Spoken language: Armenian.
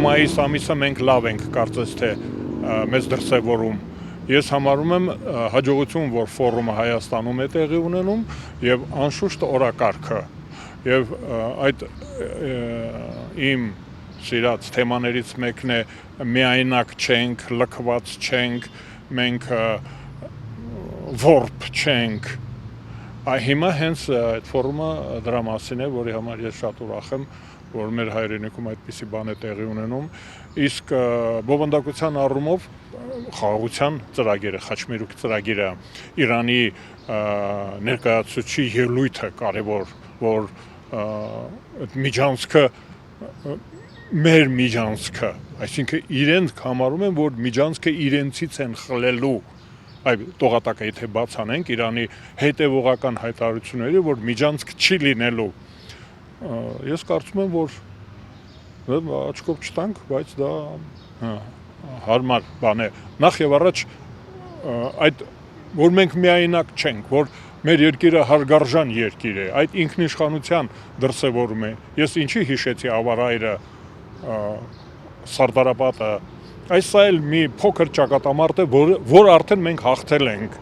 մայիս ամիսը մենք լավ ենք կարծես թե մեզ դրսևորում։ Ես համարում եմ հաջողություն, որ ֆորումը Հայաստանում է տեղի ունենում եւ անշուշտ օրակարգը եւ այդ իմ սիրած թեմաներից մեկն է միայնակ չենք, լքված չենք, մենք որբ չենք։ Հիմա հենց այդ ֆորումը դրա մասին է, որի համար ես շատ ուրախ եմ, որ մեր հայրենիքում այդպիսի բան է տեղի ունենում, իսկ բովանդակության առումով խաղաղության ծրագիրը, Խաչմերուկի ծրագիրը, Իրանի ներկայացուցիչի ելույթը կարևոր, որ այդ միջանցքը մեր միջանցքը, այսինքն իրենք համարում են, որ միջանցքը իրենցից են խլելու, այ տողատակը եթե բաց անենք Իրանի հետևողական հայտարարությունների, որ միջանցք չի լինելու, ես կարծում եմ, որ աչքով չտանք, բայց դա հարմար բան է։ Նախ եւ առաջ այդ որ մենք միայնակ չենք, որ մեր երկիրը հարգարժան երկիր է, այդ ինքնիշխանության դրսևորում է։ Ես ինչի հիշեցի Ավարայրը, Սարդարապատը, այս սա էլ մի փոքր ճակատամարտ է, որ արդեն մենք հաղթել ենք։